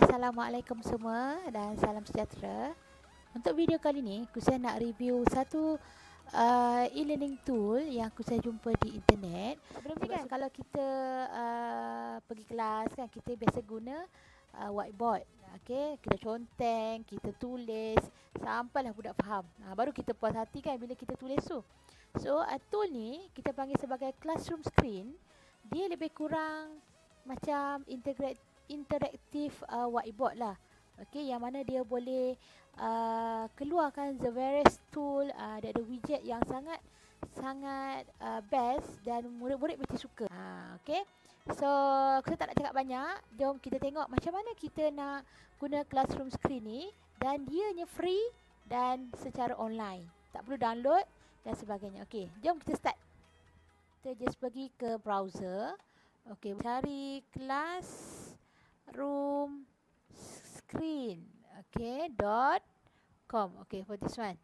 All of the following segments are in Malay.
Assalamualaikum semua dan salam sejahtera. Untuk video kali ni, saya nak review satu e-learning tool yang saya jumpa di internet. Sebelum ni kan, kalau kita pergi kelas kan, kita biasa guna whiteboard. Okay, kita conteng, kita tulis sampailah budak faham. Baru kita puas hati kan bila kita tulis tu. So, tool ni kita panggil sebagai classroom screen. Dia lebih kurang macam interaktif whiteboard lah. Okay, yang mana dia boleh keluarkan the various tool, dia ada widget yang sangat best dan murid-murid mesti suka. Okay, so saya tak nak cakap banyak, jom kita tengok macam mana kita nak guna classroom screen ni, dan dianya free dan secara online, tak perlu download dan sebagainya. Okay, jom kita start. Kita just pergi ke browser. Okay, cari classroom screen. Okay, .com. Okay, for this one.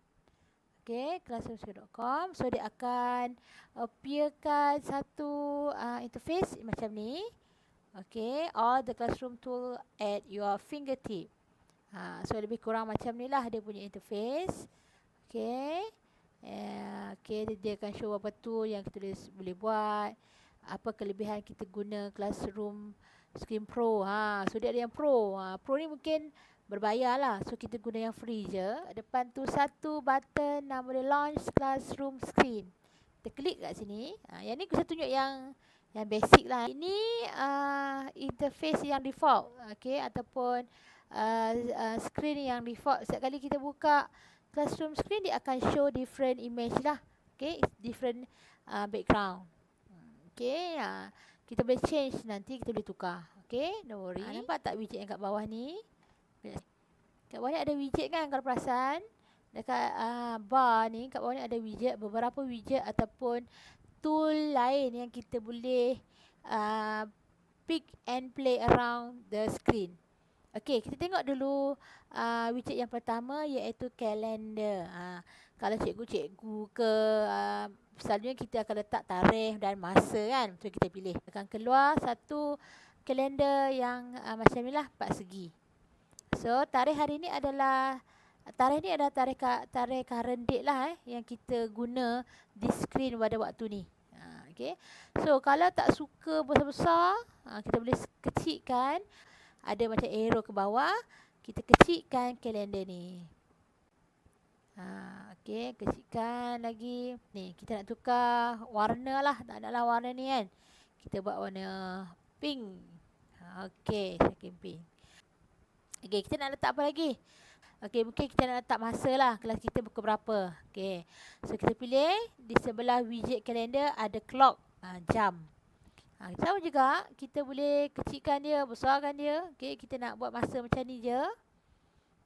Okay, classroomscreen.com. So dia akan appearkan satu interface macam ni. Okay, all the classroom tool at your fingertip. So lebih kurang macam ni lah dia punya interface. Okay. Okay, dia akan show apa tool yang kita boleh buat, apa kelebihan kita guna Classroom Screen Pro. So dia ada yang Pro. Pro ni mungkin berbayar lah, so kita guna yang free je. Depan tu satu button yang boleh launch Classroom Screen. Kita klik kat sini. Yang ni saya tunjuk yang basic lah. Ini interface yang default, okay, ataupun screen yang default. Setiap kali kita buka Classroom Screen, dia akan show different image lah. Okay, different background. Okay, kita boleh change nanti, kita boleh tukar. Okay, don't worry. Nampak tak widget yang kat bawah ni? Kat bawah ni ada widget kan, kalau perasan. Dekat bar ni, kat bawah ni ada widget, beberapa widget ataupun tool lain yang kita boleh pick and play around the screen. Okay, kita tengok dulu widget yang pertama, iaitu kalender. Kalau cikgu-cikgu ke, selalunya kita akan letak tarikh dan masa kan. So kita pilih. Akan keluar satu kalender yang macam ni lah, 4 segi. So tarikh hari ni adalah tarikh current date lah yang kita guna di screen pada waktu ni. Okay. So kalau tak suka besar-besar, kita boleh kecilkan. Ada macam arrow ke bawah, kita kecilkan kalender ni. Okay, kecilkan lagi. Ni, kita nak tukar warna lah. Tak naklah warna ni kan. Kita buat warna pink. Okay, second pink. Okay, kita nak letak apa lagi? Okay, mungkin kita nak letak masa lah. Kelas kita pukul berapa. Okay, so kita pilih. Di sebelah widget kalender ada clock, jam. Sama juga, kita boleh kecilkan dia, besarkan dia. Okay, kita nak buat masa macam ni je.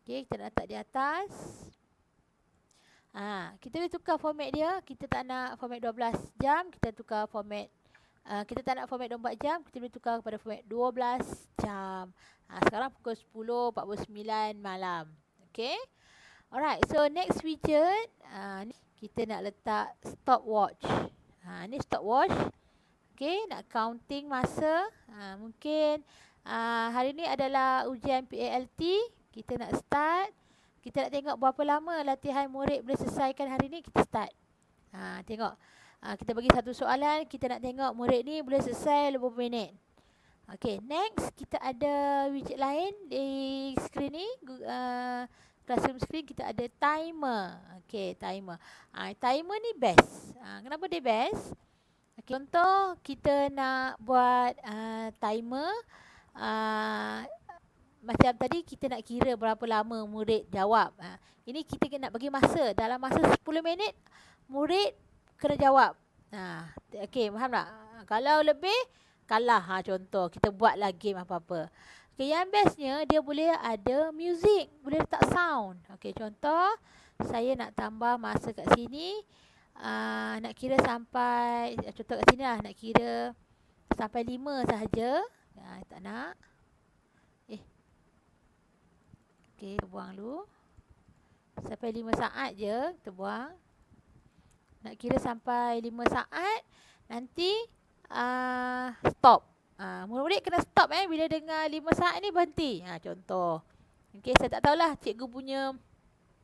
Okay, kita nak letak di atas. Kita boleh tukar format dia. Kita tak nak format 12 jam, kita tukar format. Kita tak nak format 24 jam, kita boleh tukar kepada format 12 jam. Sekarang pukul 10.49 malam. Okay. Alright, so next widget, kita nak letak stopwatch. Ni stopwatch. Okay, nak counting masa. Mungkin hari ni adalah ujian PALT. Kita nak start. Kita nak tengok berapa lama latihan murid boleh selesaikan hari ni, kita start. Tengok. Kita bagi satu soalan, kita nak tengok murid ni boleh selesai berapa minit. Okay, next kita ada widget lain di screen ni. Classroom screen kita ada timer. Okay, timer. Timer ni best. Kenapa dia best? Okay, contoh kita nak buat timer, macam tadi kita nak kira berapa lama murid jawab. Ini kita nak bagi masa. Dalam masa 10 minit murid kena jawab. Okay, faham tak? Kalau lebih kalah. Contoh kita buatlah game apa-apa. Okay, yang bestnya dia boleh ada music, boleh letak sound. Okay, contoh saya nak tambah masa kat sini. Nak kira sampai, contoh kat sini lah, nak kira sampai 5 sahaja. Tak nak. Okay, kita buang dulu. Sampai 5 saat je, kita buang. Nak kira sampai 5 saat, nanti stop. Murid-murid kena stop bila dengar 5 saat ni berhenti. Contoh. Okey, saya tak tahulah cikgu punya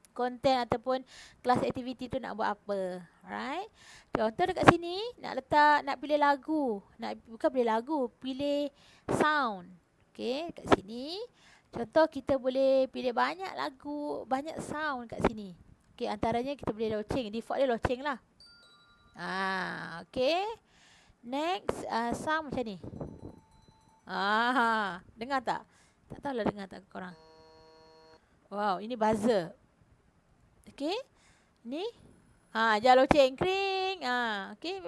konten ataupun kelas aktiviti tu nak buat apa. Alright. Contoh dekat sini nak pilih lagu. Bukan pilih lagu, pilih sound. Okey, dekat sini contoh kita boleh pilih banyak lagu, banyak sound kat sini. Okey, antaranya kita boleh loceng. Default dia loceng lah. Okey. Next, sound macam ni. Dengar tak? Tak tahulah dengar tak korang. Wow, ini buzzer. Okey. Ni. Jangan loceng. Kring. Okey.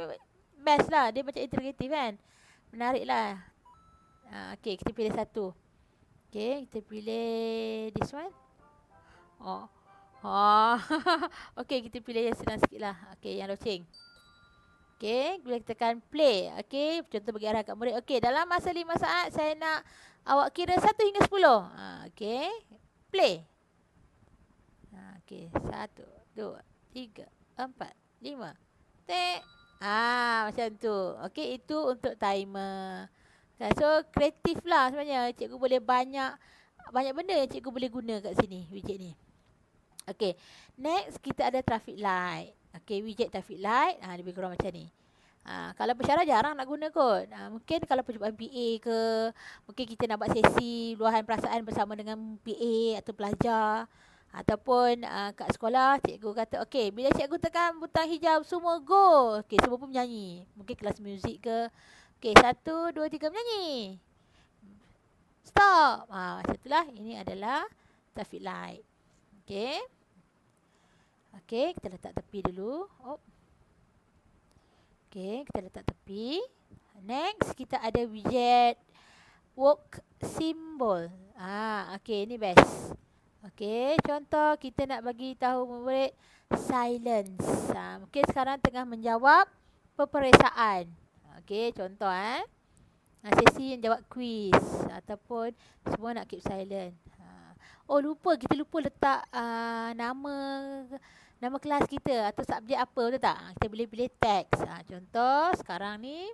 Best lah. Dia macam integratif kan. Menarik lah. Okey, kita pilih satu. Okey, kita pilih this one. Okey, kita pilih yang senang sikit lah. Okey, yang loceng. Okey, boleh tekan play. Okey, contoh bagi arah kat murid. Okey, dalam masa 5 saat saya nak awak kira 1 hingga 10. Okey, play. Okey, 1, 2, 3, 4, 5. Tek. Macam tu. Okey, itu untuk timer. So, kreatif lah sebenarnya. Cikgu boleh banyak benda yang cikgu boleh guna kat sini, widget ni. Okey, next kita ada traffic light. Okey, widget traffic light. Lebih kurang macam ni. Kalau pensyarah jarang nak guna kot. Mungkin kalau percubaan PA ke, mungkin kita nak buat sesi luahan perasaan bersama dengan PA atau pelajar. Ataupun kat sekolah cikgu kata, okey, bila cikgu tekan butang hijau semua go. Okey, semua pun menyanyi. Mungkin kelas muzik ke. Okey, 1, 2, 3 menyanyi. Stop. Macam itulah. Ini adalah traffic light. Okey. Okey, kita letak tepi dulu. Okey, kita letak tepi. Next, kita ada widget work symbol. Okey, ini best. Okey, contoh kita nak bagi tahu murid silence. Mungkin sekarang tengah menjawab peperiksaan. Okey, contoh sesi yang jawab quiz ataupun semua nak keep silent. Kita lupa letak nama kelas kita atau subjek apa, betul tak? Kita boleh pilih teks. Contoh sekarang ni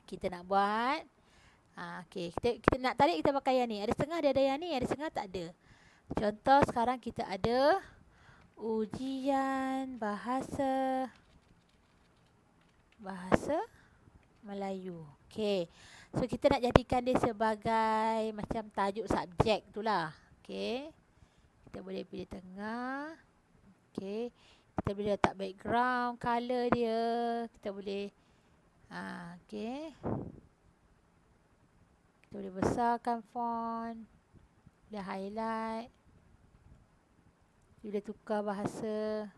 kita nak buat okey, kita nak tarik, kita pakai yang ni. Ada setengah dia ada yang ni, ada setengah tak ada. Contoh sekarang kita ada ujian bahasa Melayu. Okey. So kita nak jadikan dia sebagai macam tajuk subjek itulah. Okey. Kita boleh pilih tengah. Okey. Kita boleh letak background, color dia. Kita boleh okey. Kita boleh besarkan font. Boleh highlight. Boleh tukar bahasa.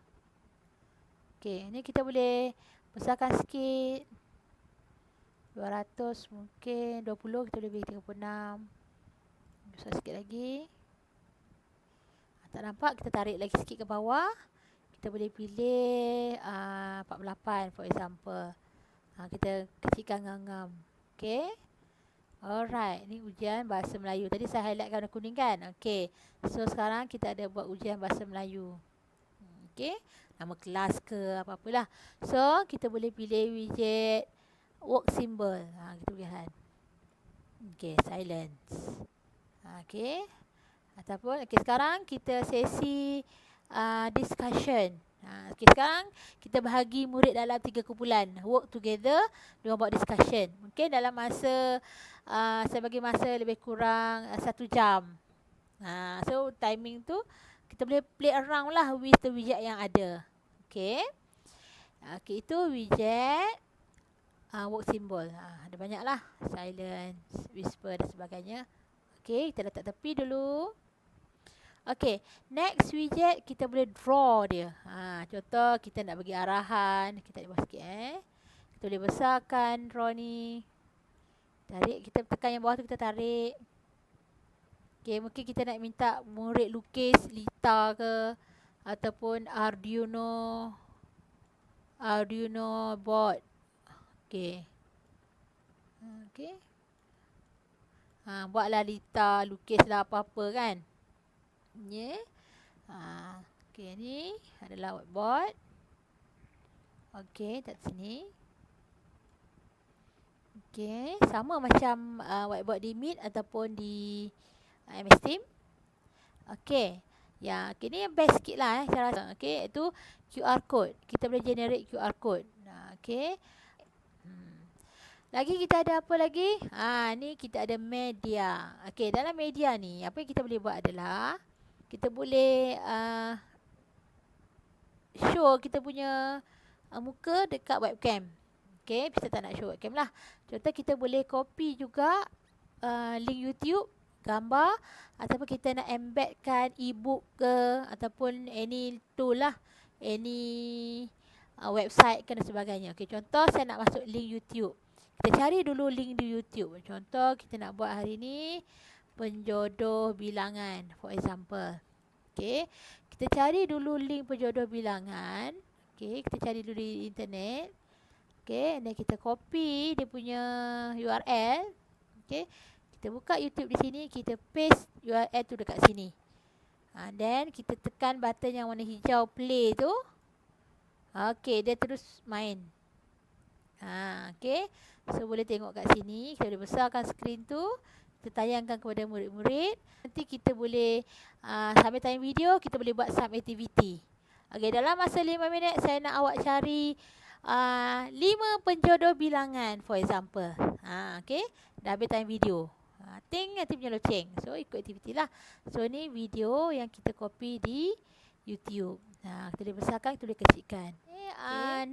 Okey, ni kita boleh besarkan sikit. 200 mungkin, 20 kita boleh bagi 36. Besar sikit lagi. Tak nampak, kita tarik lagi sikit ke bawah. Kita boleh pilih 48 for example. Kita kecilkan ngam-ngam. Okey. Alright, ni ujian bahasa Melayu. Tadi saya highlightkan warna kuning kan? Okey. So sekarang kita ada buat ujian bahasa Melayu. Okey. Nama kelas ke apa-apalah. So kita boleh pilih widget work symbol. Kita boleh lihat. Okey, silence. Okey. Ataupun sekarang kita sesi discussion. Okay, sekarang kita bahagi murid dalam 3 kumpulan. Work together, dia buat discussion. Mungkin dalam masa saya bagi masa lebih kurang 1 jam. So timing tu kita boleh play around lah with the widget yang ada. Okay. Okay, itu widget work symbol. Ada banyak lah. Silence, whisper dan sebagainya. Okay, kita letak tepi dulu. Okay, next widget kita boleh draw dia. Contoh kita nak bagi arahan. Kita buat sikit Kita boleh besarkan draw ni. Tarik, kita tekan yang bawah tu, kita tarik. Okay, mungkin kita nak minta murid lukis Lita ke, ataupun Arduino board. Okay. Okay. Buatlah Lita, lukislah apa-apa kan. Yeah. Okay, ni adalah whiteboard. Okay, kat sini. Okey, sama macam whiteboard di Meet ataupun di MS Team. Okey. Ya, okay, ni yang best sikit lah cara. Okey, itu QR code. Kita boleh generate QR code. Okey. Lagi kita ada apa lagi? Ni kita ada media. Okey, dalam media ni apa yang kita boleh buat adalah kita boleh show kita punya muka dekat webcam. Okey, kita tak nak show webcam lah. Contoh kita boleh copy juga link YouTube, gambar, ataupun kita nak embedkan e-book ke ataupun any tool lah, any website ke dan sebagainya. Okey, contoh saya nak masuk link YouTube. Kita cari dulu link di YouTube. Contoh kita nak buat hari ni penjodoh bilangan, for example. Okey, kita cari dulu link penjodoh bilangan. Okey, kita cari dulu di internet. Okey, dan kita copy dia punya URL. Okey, kita buka YouTube di sini, kita paste URL tu dekat sini. Then kita tekan button yang warna hijau play tu. Okey, dia terus main. Okey, so boleh tengok kat sini. Kita boleh besarkan skrin tu, kita tayangkan kepada murid-murid. Nanti kita boleh sambil tayang video, kita boleh buat some activity. Okey, dalam masa 5 minit saya nak awak cari 5 penjodoh bilangan, for example. Okey, dah habis tayang video. Ting nanti punya loceng. So ikut aktiviti lah. So ni video yang kita copy di YouTube. Kita boleh besarkan, kita boleh kecilkan.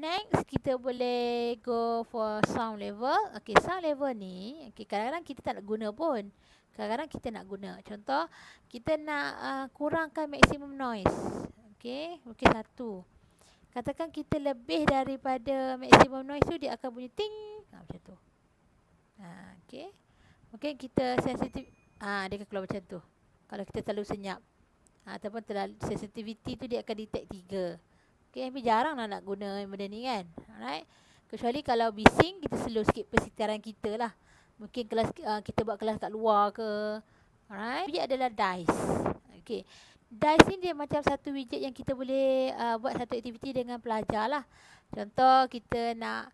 Next kita boleh go for sound level. Okey, sound level ni kadang-kadang kita tak nak guna pun. Kadang-kadang kita nak guna. Contoh kita nak kurangkan maximum noise. Okey, mungkin 1. Katakan kita lebih daripada maximum noise tu, dia akan bunyi ting. Macam tu. Okey. Mungkin kita sensitif. Dia akan keluar macam tu. Kalau kita terlalu senyap. Ataupun terlalu sensitivity tu dia akan detect 3. Okey, tapi jarang lah nak guna benda ni kan. Alright. Kecuali kalau bising, kita slow sikit persitaran kita lah. Mungkin kelas kita buat kelas kat luar ke. Alright. Widget adalah dice. Okey. Dice ni dia macam satu widget yang kita boleh buat satu aktiviti dengan pelajar lah. Contoh kita nak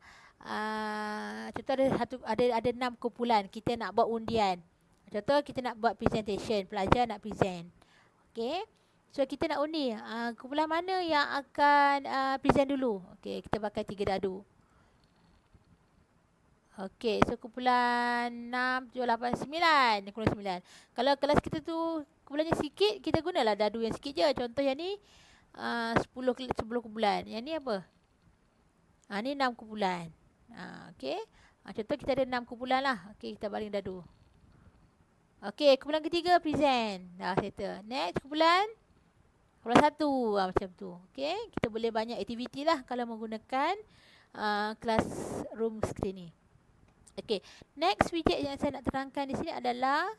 contoh ada 6 kumpulan, kita nak buat undian. Contoh kita nak buat presentation, pelajar nak present. Okey. So kita nak undi kumpulan mana yang akan present dulu. Okey, kita pakai 3 dadu. Okey, so kumpulan 6, 7, 8, 9. Kumpulan 9. Kalau kelas kita tu kumpulannya sikit, kita gunalah dadu yang sikit je. Contoh yang ni 10 kumpulan. Yang ni apa? Ni 6 kumpulan. Okey. Contoh kita ada 6 kumpulan lah. Okey, kita baling dadu. Okey, kumpulan ketiga present. Dah settle. Next kumpulan 1. Macam tu. Okey, kita boleh banyak aktiviti lah kalau menggunakan classroom screen ni. Okey, next widget yang saya nak terangkan di sini adalah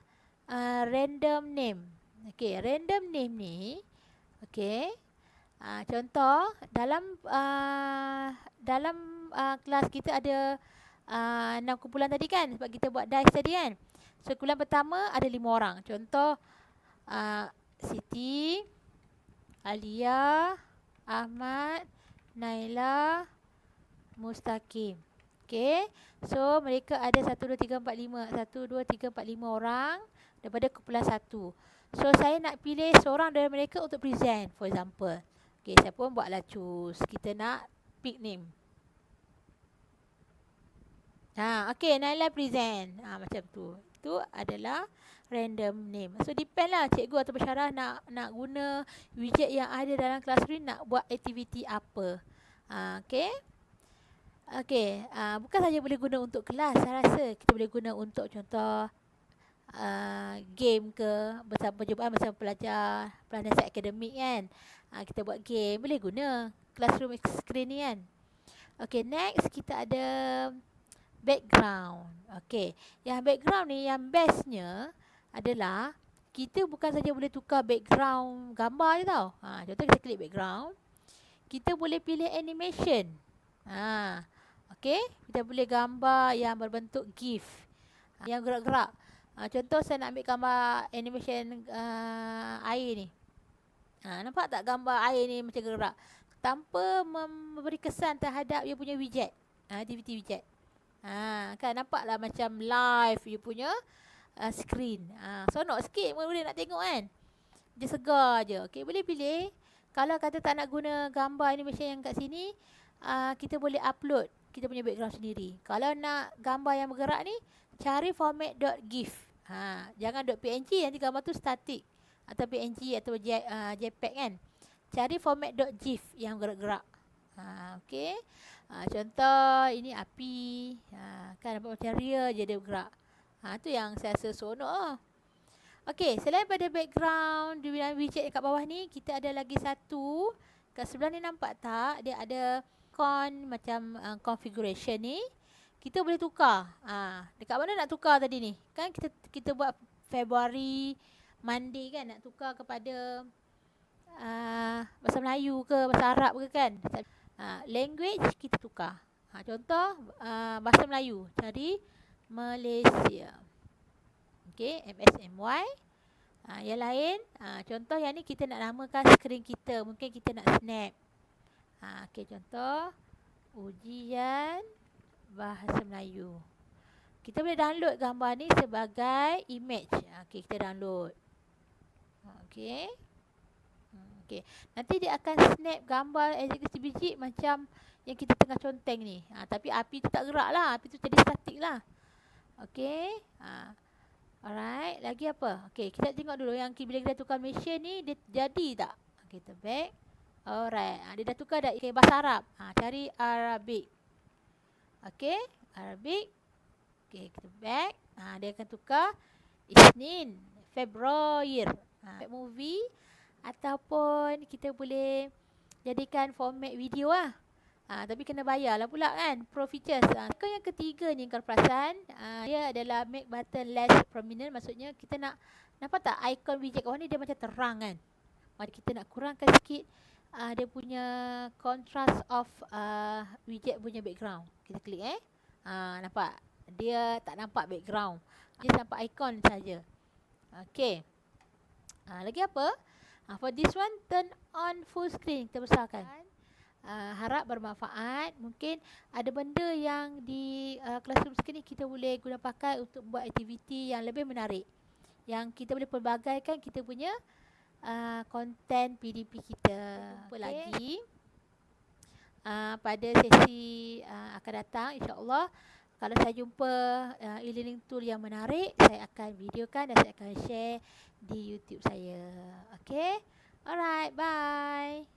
random name. Okey, random name ni, okey, contoh dalam kelas kita ada 6 kumpulan tadi kan, sebab kita buat dice tadi kan. So kumpulan pertama ada 5 orang. Contoh Siti, Alia, Ahmad, Naila, Mustaqim. Okey. So mereka ada 1 2 3 4 5. 1 2 3 4 5 orang daripada kumpulan 1. So saya nak pilih seorang dari mereka untuk present, for example. Okey, siapa pun buatlah choose. Kita nak pick name. Okey, Naila present. Macam tu. Itu adalah random name. So depend lah cikgu atau pensyarah nak guna widget yang ada dalam classroom nak buat aktiviti apa. Okey. Okey, bukan saja boleh guna untuk kelas, saya rasa kita boleh guna untuk contoh game ke, bersama perjumpaan bersama pelajar siap akademik kan. Kita buat game, boleh guna classroom screen ni kan. Okey, next kita ada background. Okey, yang background ni yang bestnya adalah kita bukan saja boleh tukar background gambar je tau. Contoh kita klik background, kita boleh pilih animation. Okey, kita boleh gambar yang berbentuk GIF, yang gerak-gerak. Contoh saya nak ambil gambar animation air ni. Nampak tak gambar air ni macam gerak tanpa memberi kesan terhadap dia punya widget, aktiviti widget. Kan nampaklah macam live you punya screen. Seronok sikit boleh nak tengok kan. Dia segar je. Okey, boleh pilih. Kalau kata tak nak guna gambar animation yang kat sini, kita boleh upload kita punya background sendiri. Kalau nak gambar yang bergerak ni, cari format .gif. Jangan .png, nanti gambar tu static. Atau PNG atau JPEG kan. Cari format .gif yang gerak-gerak. Okey. Contoh ini api. Kan nampak macam real je dia bergerak. Tu yang saya rasa seronok. Okey, selain pada background di widget kat bawah ni, kita ada lagi satu. Kat sebelah ni nampak tak? Dia ada macam configuration ni. Kita boleh tukar. Dekat mana nak tukar tadi ni? Kan kita buat Februari Monday kan, nak tukar kepada bahasa Melayu ke bahasa Arab ke kan. Language kita tukar. Contoh bahasa Melayu, cari Malaysia. Okey, MSMY. Yang lain, contoh yang ni kita nak namakan skrin kita. Mungkin kita nak snap. Okey, contoh ujian bahasa Melayu. Kita boleh download gambar ni sebagai image. Okey, kita download. Okey. Okey. Nanti dia akan snap gambar biji macam yang kita tengah conteng ni. Tapi api tu tak gerak lah. Api tu jadi statik lah. Okey. Alright. Lagi apa? Okey, kita tengok dulu yang bila kita tukar mesin ni, dia jadi tak? Kita back. Alright. Dia dah tukar dah. Okay, bahasa Arab. Cari Arabic. Okey. Arabic. Okey, kita back. Dia akan tukar Isnin, Februari. Movie. Ataupun kita boleh jadikan format video lah. Tapi kena bayar lah pula kan, pro features. Yang ketiga ni kalau perasan, dia adalah make button less prominent. Maksudnya kita nak, nampak tak icon widget bawah ni dia macam terang kan. Mari kita nak kurangkan sikit dia punya contrast of widget punya background. Kita klik nampak? Dia tak nampak background. Dia nampak icon saja. Okay. Lagi apa? For this one, turn on full screen. Kita besarkan. Harap bermanfaat. Mungkin ada benda yang di classroom screen ni kita boleh guna pakai untuk buat aktiviti yang lebih menarik. Yang kita boleh pelbagaikan kita punya konten PDP kita. Jumpa lagi pada sesi akan datang, insya-Allah. Kalau saya jumpa e-learning tool yang menarik, saya akan videokan dan saya akan share di YouTube saya. Okay? Alright, bye.